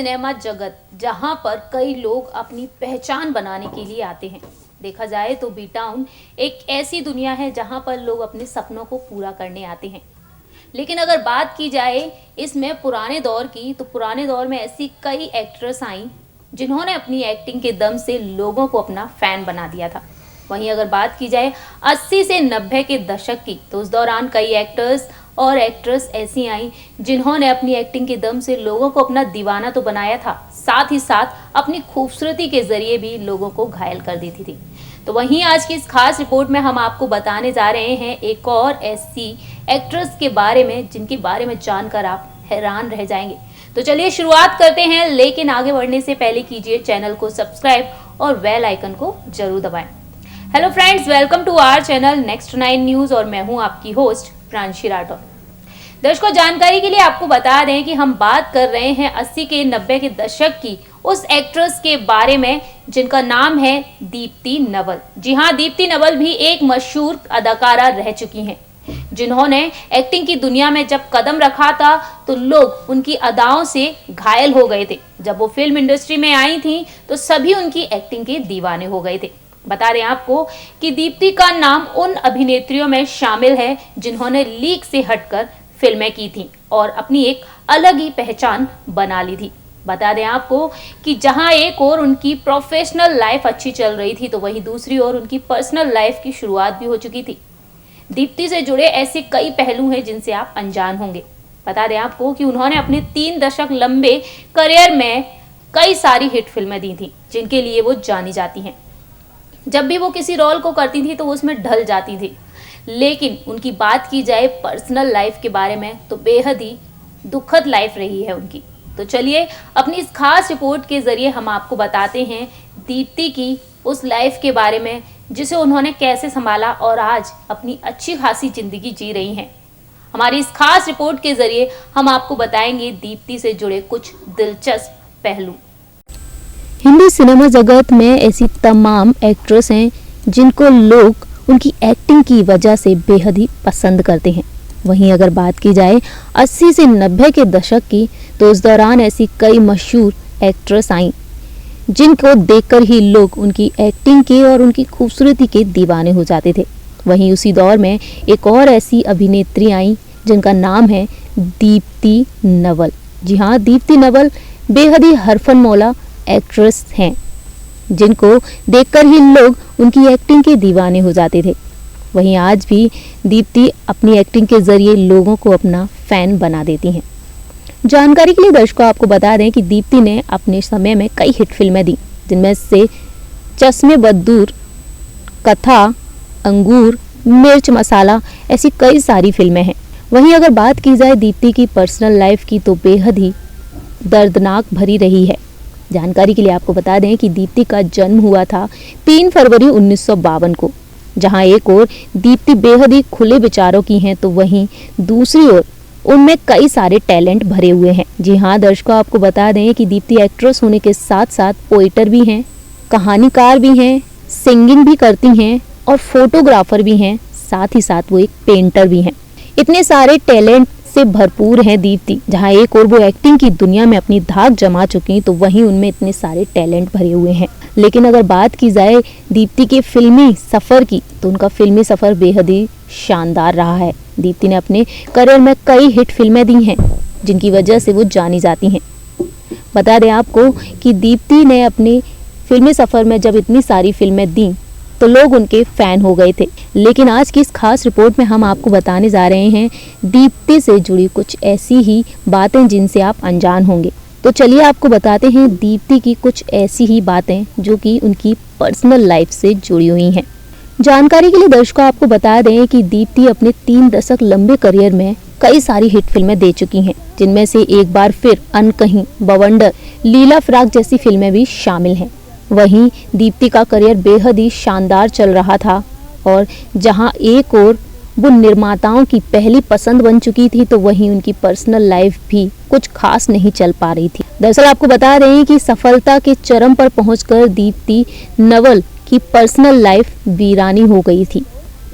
Cinema जगत, जहां पर कई लोग अपनी पहचान बनाने के लिए आते हैं। देखा जाए तो बी टाउन एक ऐसी दुनिया है जहां पर लोग अपने सपनों को पूरा करने आते हैं। लेकिन अगर बात की जाए इसमें पुराने दौर की, तो पुराने दौर में ऐसी कई एक्ट्रेस आई जिन्होंने अपनी एक्टिंग के दम से लोगों को अपना फैन बना दिया था। वहीं अगर बात की जाए 80 से 90 के दशक की, तो उस दौरान कई एक्टर्स और एक्ट्रेस ऐसी आई जिन्होंने अपनी एक्टिंग के दम से लोगों को अपना दीवाना तो बनाया था, साथ ही साथ अपनी खूबसूरती के जरिए भी लोगों को घायल कर देती थी। तो वहीं आज की इस खास रिपोर्ट में हम आपको बताने जा रहे हैं एक और ऐसी एक्ट्रेस के बारे में जिनके बारे में जानकर आप हैरान रह जाएंगे। तो चलिए शुरुआत करते हैं, लेकिन आगे बढ़ने से पहले कीजिए चैनल को सब्सक्राइब और बेल आइकन को जरूर दबाएं। Hello friends, welcome to our channel next 9 news और मैं हूं आपकी होस्ट प्रांशी राठौर। दर्शकों, जानकारी के लिए आपको बता दें कि हम बात कर रहे हैं 80 के 90 के दशक की उस एक्ट्रेस के बारे में जिनका नाम है दीप्ति नवल। जी हाँ, दीप्ति नवल भी एक मशहूर अदाकारा रह चुकी हैं, जिन्होंने एक्टिंग की दुनिया में जब कदम रखा था तो लोग उनकी अदाओं से घायल हो गए थे। जब वो फिल्म इंडस्ट्री में आई थी तो सभी उनकी एक्टिंग के दीवाने हो गए थे। बता दें आपको कि दीप्ति का नाम उन अभिनेत्रियों में शामिल है जिन्होंने लीक से हटकर फिल्में की थी और अपनी एक अलग ही पहचान बना ली थी। बता दें आपको कि जहां एक और उनकी प्रोफेशनल लाइफ अच्छी चल रही थी, तो वहीं दूसरी ओर उनकी पर्सनल लाइफ की शुरुआत भी हो चुकी थी। दीप्ति से जुड़े ऐसे कई पहलू हैं जिनसे आप अनजान होंगे। बता दें आपको कि उन्होंने अपने 3 दशक लंबे करियर में कई सारी हिट फिल्में दी थी जिनके लिए वो जानी जाती हैं। जब भी वो किसी रोल को करती थी तो वो उसमें ढल जाती थी। लेकिन उनकी बात की जाए पर्सनल लाइफ के बारे में तो बेहद ही दुखद लाइफ रही है उनकी। तो चलिए अपनी इस खास रिपोर्ट के जरिए हम आपको बताते हैं दीप्ति की उस लाइफ के बारे में जिसे उन्होंने कैसे संभाला और आज अपनी अच्छी खासी जिंदगी जी रही हैं। हमारी इस खास रिपोर्ट के जरिए हम आपको बताएंगे दीप्ति से जुड़े कुछ दिलचस्प पहलू। हिंदी सिनेमा जगत में ऐसी तमाम एक्ट्रेस हैं जिनको लोग उनकी एक्टिंग की वजह से बेहद ही पसंद करते हैं। वहीं अगर बात की जाए 80 से 90 के दशक की, तो उस दौरान ऐसी कई मशहूर एक्ट्रेस आईं जिनको देखकर ही लोग उनकी एक्टिंग के और उनकी खूबसूरती के दीवाने हो जाते थे। वहीं उसी दौर में एक और ऐसी अभिनेत्री आईं जिनका नाम है दीप्ति नवल। जी हाँ, दीप्ति नवल बेहद ही हरफनमौला एक्ट्रेस हैं जिनको देखकर ही लोग उनकी एक्टिंग के दीवाने हो जाते थे। वहीं आज भी दीप्ति अपनी एक्टिंग के जरिए लोगों को अपना फैन बना देती हैं। जानकारी के लिए दर्शकों आपको बता दें कि दीप्ति ने अपने समय में कई हिट फिल्में दी, जिनमें से चश्मे बदूर, कथा, अंगूर, मिर्च मसाला, ऐसी कई सारी फिल्में हैं। वहीं अगर बात की जाए दीप्ति की पर्सनल लाइफ की, तो बेहद ही दर्दनाक भरी रही है। जानकारी के लिए आपको बता दें कि दीप्ति का जन्म हुआ था 3 फरवरी 1952 को। जहां एक ओर दीप्ति बेहद ही खुले विचारों की हैं, तो वहीं दूसरी ओर उनमें कई सारे टैलेंट भरे हुए हैं। जी हाँ दर्शकों, आपको बता दें कि दीप्ति एक्ट्रेस होने के साथ साथ पोइटर भी हैं, कहानीकार भी हैं, सिंगिंग भी करती हैं और फोटोग्राफर भी हैं, साथ ही साथ वो एक पेंटर भी हैं। इतने सारे टैलेंट से भरपूर है दीप्ति। जहां एक और वो एक्टिंग की दुनिया में अपनी धाक जमा चुकी, तो वहीं उनमें इतने सारे टैलेंट भरे हुए हैं। लेकिन अगर बात की जाए दीप्ति के फिल्मी सफर की, तो उनका फिल्मी सफर बेहद ही शानदार रहा है। दीप्ति ने अपने करियर में कई हिट फिल्में दी हैं जिनकी वजह से वो जानी जाती हैं। बता दें आपको कि दीप्ति ने अपने फिल्मी सफर में जब इतनी सारी फिल्में दी तो लोग उनके फैन हो गए थे। लेकिन आज की इस खास रिपोर्ट में हम आपको बताने जा रहे हैं दीप्ति से जुड़ी कुछ ऐसी ही बातें जिनसे आप अनजान होंगे। तो चलिए आपको बताते हैं दीप्ति की कुछ ऐसी ही बातें जो कि उनकी पर्सनल लाइफ से जुड़ी हुई हैं। जानकारी के लिए दर्शकों आपको बता दें कि दीप्ति अपने 3 दशक लंबे करियर में कई सारी हिट फिल्में दे चुकी हैं, जिनमें से एक बार फिर अनकहीं, बवंडर, लीला फराक जैसी फिल्में भी शामिल हैं। वहीं दीप्ति का करियर बेहद ही शानदार चल रहा था और जहां एक और वो निर्माताओं की पहली पसंद बन चुकी थी, तो वहीं उनकी पर्सनल लाइफ भी कुछ खास नहीं चल पा रही थी। दरअसल आपको बता रहे हैं कि सफलता के चरम पर पहुंचकर दीप्ति नवल की पर्सनल लाइफ वीरानी हो गई थी।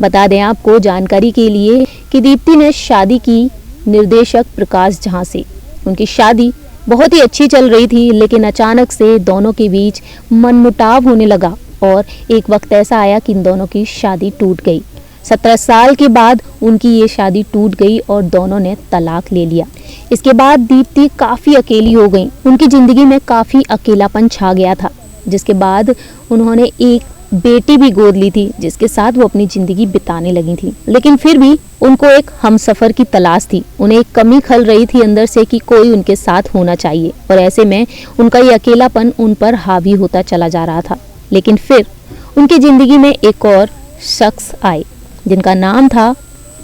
बता दें आपको जानकारी के लिए कि दीप्ति ने शादी की निर्देशक प्रकाश झा से। उनकी शादी बहुत ही अच्छी चल रही थी, लेकिन अचानक से दोनों के बीच मनमुटाव होने लगा और एक वक्त ऐसा आया कि इन दोनों की शादी टूट गई। 17 साल के बाद उनकी ये शादी टूट गई और दोनों ने तलाक ले लिया। इसके बाद दीप्ति काफ़ी अकेली हो गई। उनकी ज़िंदगी में काफ़ी अकेलापन छा गया था, जिसके बाद उन्होंने एक बेटी भी गोद ली थी, जिसके साथ वो अपनी ज़िंदगी बिताने लगी थी। लेकिन फिर भी उनको एक हमसफ़र की तलाश थी। उन्हें एक कमी खल रही थी अंदर से कि कोई उनके साथ होना चाहिए, और ऐसे में उनका ये अकेलापन उन पर हावी होता चला जा रहा था। लेकिन फिर उनकी ज़िंदगी में एक और शख्स आए, जिनका नाम था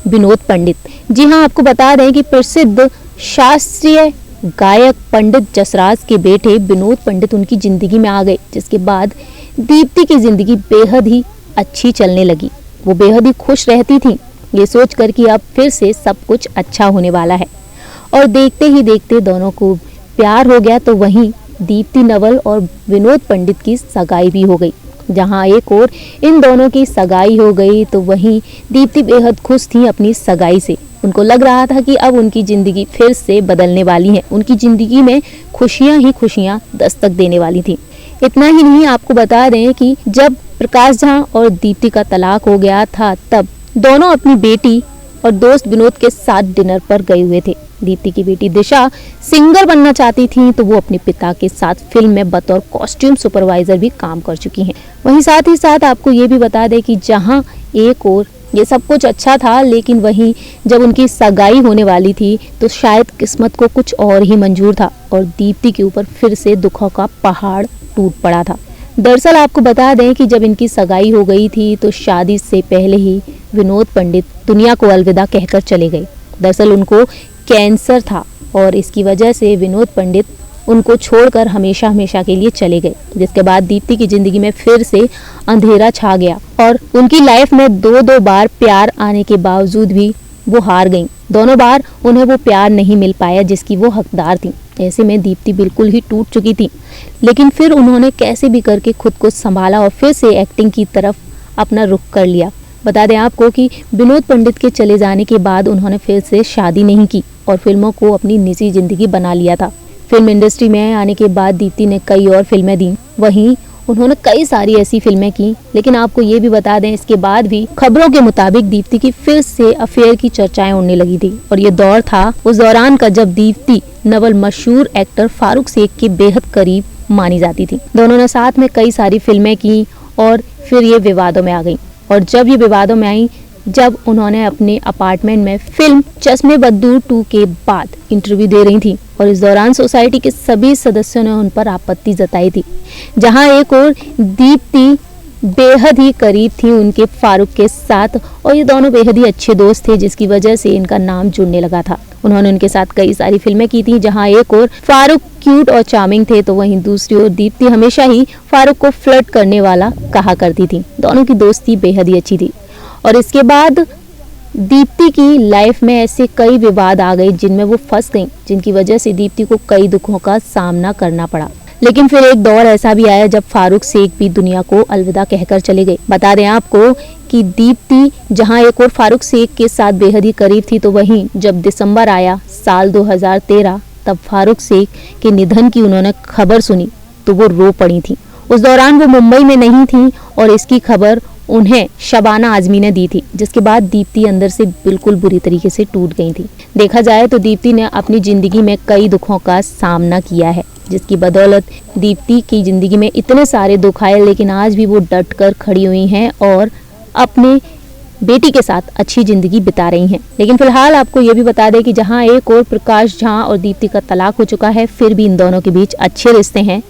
विनोद पंडित। जी हाँ, आपको बता दें कि प्रसिद्ध शास्त्रीय गायक पंडित जसराज के बेटे विनोद पंडित उनकी ज़िंदगी में आ गए, जिसके बाद दीप्ति की ज़िंदगी बेहद ही अच्छी चलने लगी। वो बेहद ही खुश रहती थी, ये सोचकर कि अब फिर से सब कुछ अच्छा होने वाला है। और देखते ही देखते दोनों को प्यार हो गया। तो वहीं दीप्ति नवल और विनोद पंडित की सगाई भी हो गई। जहां एक और इन दोनों की सगाई हो गई, तो वहीं दीप्ति बेहद खुश थी अपनी सगाई से। उनको लग रहा था कि अब उनकी ज़िंदगी फिर से बदलने वाली है। उनकी ज़िंदगी में खुशियां ही खुशियां दस्तक देने वाली थी। इतना ही नहीं, आपको बता दें कि जब प्रकाश झा और दीप्ति का तलाक हो गया था, तब दोनों अपनी बेटी और दोस्त विनोद के साथ डिनर पर गए हुए थे। दीप्ति की बेटी दिशा सिंगर बनना चाहती थी, तो वो अपने पिता के साथ फिल्म में बतौर कॉस्ट्यूम सुपरवाइजर भी काम कर चुकी हैं। वहीं साथ ही साथ आपको ये भी बता दें कि जहां एक और ये सब कुछ अच्छा था, लेकिन वहीं जब उनकी सगाई होने वाली थी, तो शायद किस्मत को कुछ और ही मंजूर था और दीप्ति के ऊपर फिर से दुखों का पहाड़ टूट पड़ा था। दरअसल आपको बता दें कि जब इनकी सगाई हो गई थी, तो शादी से पहले ही विनोद पंडित दुनिया को अलविदा कहकर चले गए। दरअसल उनको कैंसर था और इसकी वजह से विनोद पंडित उनको छोड़कर हमेशा हमेशा के लिए चले गए, जिसके बाद दीप्ति की जिंदगी में फिर से अंधेरा छा गया और उनकी लाइफ में दो बार प्यार आने के बावजूद भी वो हार गईं। दोनों बार उन्हें वो प्यार नहीं मिल पाया जिसकी वो हकदार थी। ऐसे में दीप्ति बिल्कुल ही टूट चुकी थी, लेकिन फिर उन्होंने कैसे भी करके खुद को संभाला और फिर से एक्टिंग की तरफ अपना रुख कर लिया। बता दें आपको कि विनोद पंडित के चले जाने के बाद उन्होंने फिर से शादी नहीं की और फिल्मों को अपनी निजी जिंदगी बना लिया था। फिल्म इंडस्ट्री में आने के बाद दीप्ति ने कई और फिल्में दी, वहीं उन्होंने कई सारी ऐसी फिल्में की। लेकिन आपको ये भी बता दें, इसके बाद भी खबरों के मुताबिक दीप्ति की फिर से अफेयर की चर्चाएं उड़ने लगी थी और ये दौर था उस दौरान का जब दीप्ति नवल मशहूर एक्टर फारूक शेख के बेहद करीब मानी जाती थी। दोनों ने साथ में कई सारी फिल्में की और फिर ये विवादों में आ गई। और जब ये विवादों में आई, जब उन्होंने अपने अपार्टमेंट में फिल्म चश्मे बद्दू 2 के बाद इंटरव्यू दे रही थी और इस दौरान सोसाइटी के सभी सदस्यों ने उन पर आपत्ति जताई थी। जहां एक और दीप्ति बेहद ही करीब थी उनके फारूक के साथ और ये दोनों बेहद ही अच्छे दोस्त थे, जिसकी वजह से इनका नाम जुड़ने लगा था। उन्होंने उनके साथ कई सारी फिल्में की थी, जहां एक और फारूक क्यूट और चार्मिंग थे, तो वहीं दूसरी ओर दीप्ति हमेशा ही फारूक को फ्लर्ट करने वाला कहा करती थी। दोनों की दोस्ती बेहद ही अच्छी थी और इसके बाद दीप्ति की लाइफ में ऐसे कई विवाद आ गए जिनमें वो फंस गई, जिनकी वजह से दीप्ति को कई दुखों का सामना करना पड़ा। लेकिन फिर एक दौर ऐसा भी आया जब फारूक शेख भी दुनिया को अलविदा कहकर चले गए। बता दें आपको कि दीप्ति जहां एक और फारूक शेख के साथ बेहद ही करीब थी, तो वहीं जब दिसंबर आया साल 2013, तब फारूक शेख के निधन की उन्होंने खबर सुनी तो वो रो पड़ी थी। उस दौरान वो मुंबई में नहीं थी और इसकी खबर उन्हें शबाना आजमी ने दी थी, जिसके बाद दीप्ति अंदर से बिल्कुल बुरी तरीके से टूट गई थी। देखा जाए तो दीप्ति ने अपनी जिंदगी में कई दुखों का सामना किया है, जिसकी बदौलत दीप्ति की जिंदगी में इतने सारे दुख आए, लेकिन आज भी वो डट कर खड़ी हुई हैं और अपने बेटी के साथ अच्छी जिंदगी बिता रही हैं। लेकिन फिलहाल आपको ये भी बता दें कि जहां एक और प्रकाश झा और दीप्ति का तलाक हो चुका है, फिर भी इन दोनों के बीच अच्छे रिश्ते हैं।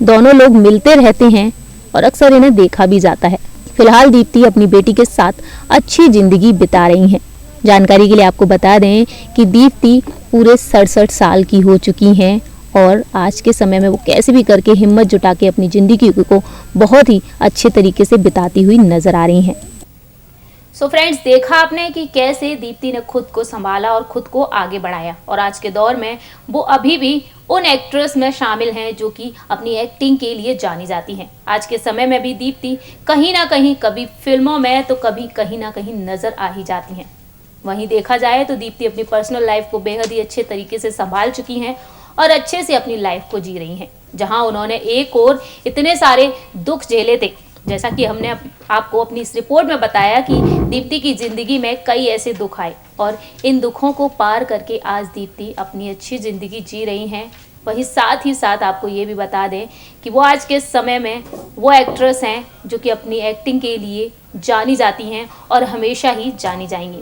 दोनों लोग मिलते रहते हैं और अक्सर इन्हें देखा भी जाता है। फिलहाल दीप्ति अपनी बेटी के साथ अच्छी जिंदगी बिता रही हैं। जानकारी के लिए आपको बता दें कि दीप्ति पूरे 67 साल की हो चुकी हैं और आज के समय में वो कैसे भी करके हिम्मत जुटा के अपनी जिंदगी को बहुत ही अच्छे तरीके से बिताती हुई नजर आ रही हैं। सो फ्रेंड्स, देखा आपने कि कैसे दीप्ति ने खुद को संभाला और खुद को आगे बढ़ाया और आज के दौर में वो अभी भी उन एक्ट्रेस में शामिल हैं जो कि अपनी एक्टिंग के लिए जानी जाती हैं। आज के समय में भी दीप्ति कहीं ना कहीं कभी फिल्मों में तो कभी कहीं ना कहीं नजर आ ही जाती हैं। वहीं देखा जाए तो दीप्ति अपनी पर्सनल लाइफ को बेहद ही अच्छे तरीके से संभाल चुकी हैं और अच्छे से अपनी लाइफ को जी रही हैं। जहां उन्होंने एक और इतने सारे दुख झेले थे, जैसा कि हमने आपको अपनी इस रिपोर्ट में बताया कि दीप्ति की जिंदगी में कई ऐसे दुख आए और इन दुखों को पार करके आज दीप्ति अपनी अच्छी जिंदगी जी रही हैं। वहीं साथ ही साथ आपको ये भी बता दें कि वो आज के समय में वो एक्ट्रेस हैं जो कि अपनी एक्टिंग के लिए जानी जाती हैं और हमेशा ही जानी जाएंगी।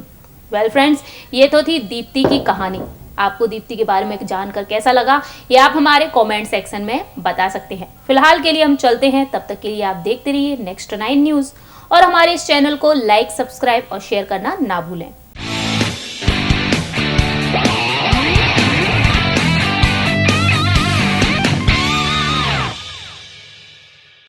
वेल फ्रेंड्स, ये तो थी दीप्ति की कहानी। आपको दीप्ति के बारे में जानकर कैसा लगा ये आप हमारे कमेंट सेक्शन में बता सकते हैं। फिलहाल के लिए हम चलते हैं, तब तक के लिए आप देखते रहिए नेक्स्ट 9 न्यूज़ और हमारे इस चैनल को लाइक, सब्सक्राइब और शेयर करना ना भूलें।